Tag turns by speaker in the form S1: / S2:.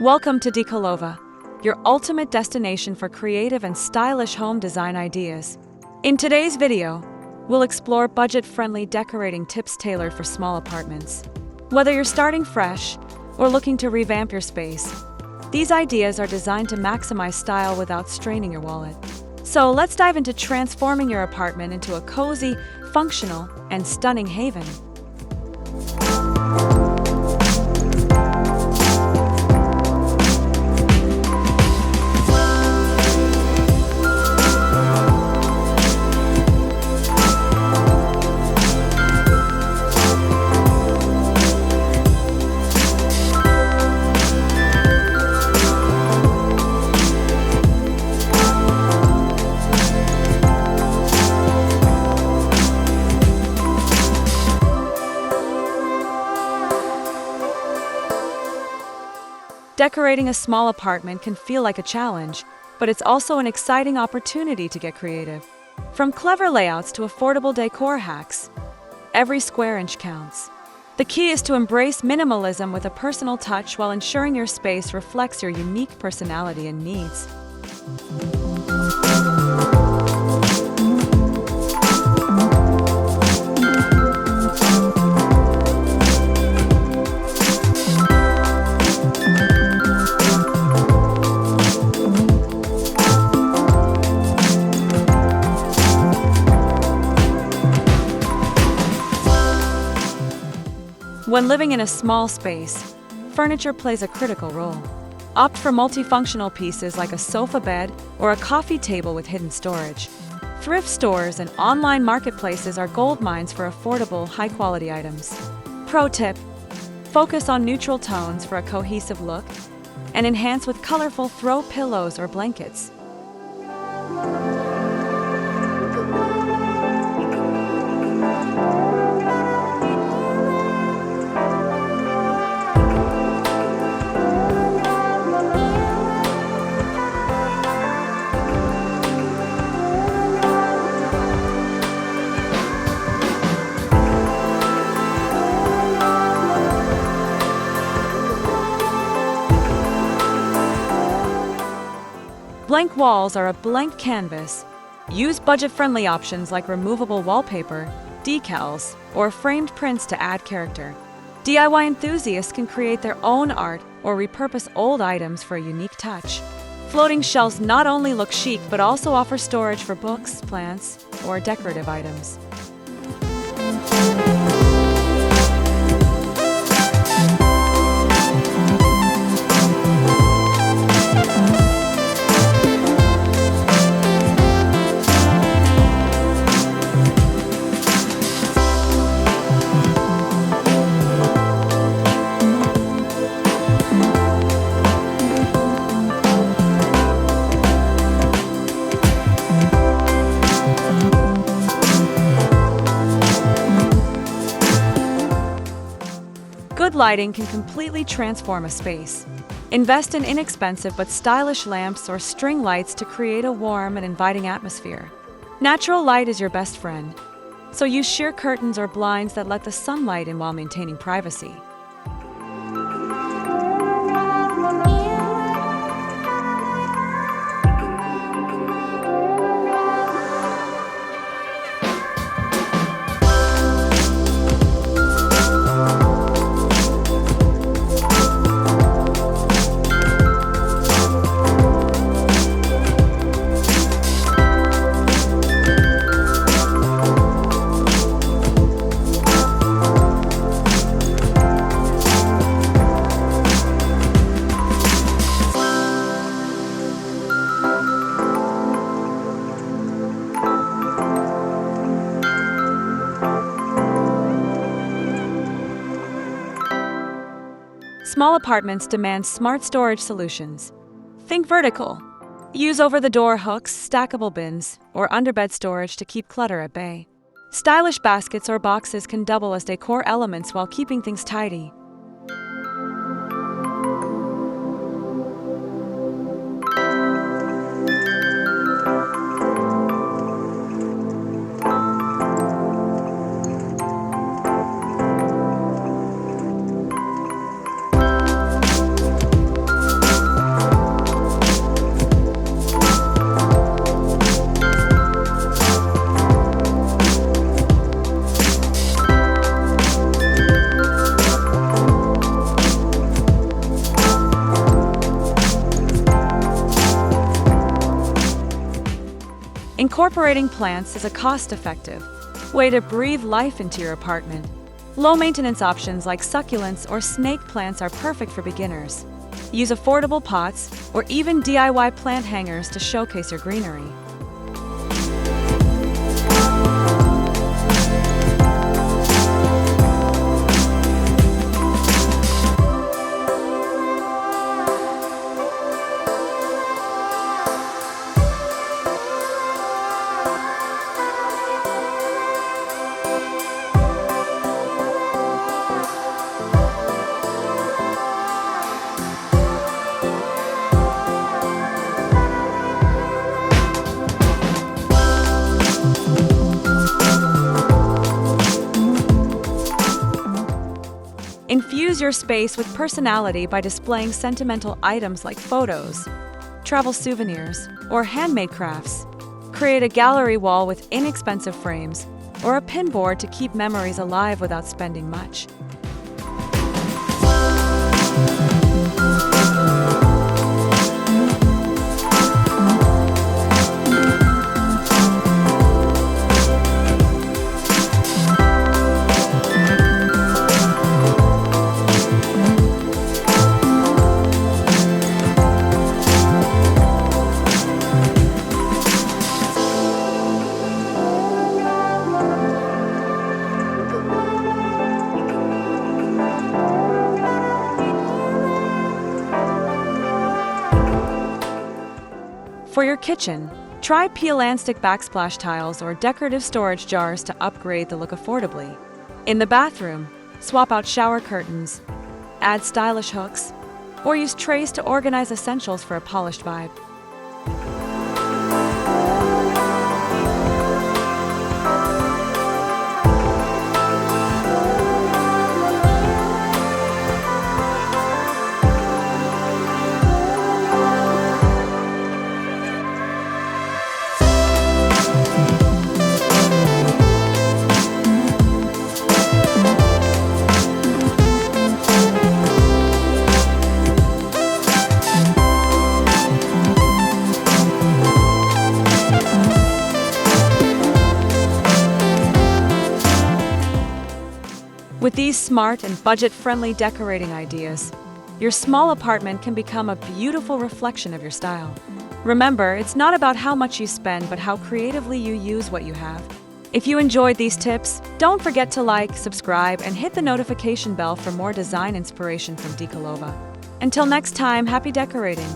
S1: Welcome to DECOLOVA, your ultimate destination for creative and stylish home design ideas. In today's video, we'll explore budget-friendly decorating tips tailored for small apartments. Whether you're starting fresh or looking to revamp your space, these ideas are designed to maximize style without straining your wallet. So let's dive into transforming your apartment into a cozy, functional, and stunning haven. Decorating a small apartment can feel like a challenge, but it's also an exciting opportunity to get creative. From clever layouts to affordable decor hacks, every square inch counts. The key is to embrace minimalism with a personal touch while ensuring your space reflects your unique personality and needs. When living in a small space, furniture plays a critical role. Opt for multifunctional pieces like a sofa bed or a coffee table with hidden storage. Thrift stores and online marketplaces are gold mines for affordable, high-quality items. Pro tip: focus on neutral tones for a cohesive look, and enhance with colorful throw pillows or blankets. Blank walls are a blank canvas. Use budget-friendly options like removable wallpaper, decals, or framed prints to add character. DIY enthusiasts can create their own art or repurpose old items for a unique touch. Floating shelves not only look chic but also offer storage for books, plants, or decorative items. Good lighting can completely transform a space. Invest in inexpensive but stylish lamps or string lights to create a warm and inviting atmosphere. Natural light is your best friend, so use sheer curtains or blinds that let the sunlight in while maintaining privacy. Small apartments demand smart storage solutions. Think vertical. Use over-the-door hooks, stackable bins, or underbed storage to keep clutter at bay. Stylish baskets or boxes can double as decor elements while keeping things tidy. Incorporating plants is a cost-effective way to breathe life into your apartment. Low-maintenance options like succulents or snake plants are perfect for beginners. Use affordable pots or even DIY plant hangers to showcase your greenery. Infuse your space with personality by displaying sentimental items like photos, travel souvenirs, or handmade crafts. Create a gallery wall with inexpensive frames or a pin board to keep memories alive without spending much. For your kitchen, try peel and stick backsplash tiles or decorative storage jars to upgrade the look affordably. In the bathroom, swap out shower curtains, add stylish hooks, or use trays to organize essentials for a polished vibe. With these smart and budget-friendly decorating ideas, your small apartment can become a beautiful reflection of your style. Remember, it's not about how much you spend, but how creatively you use what you have. If you enjoyed these tips, don't forget to like, subscribe, and hit the notification bell for more design inspiration from DECOLOVA. Until next time, happy decorating!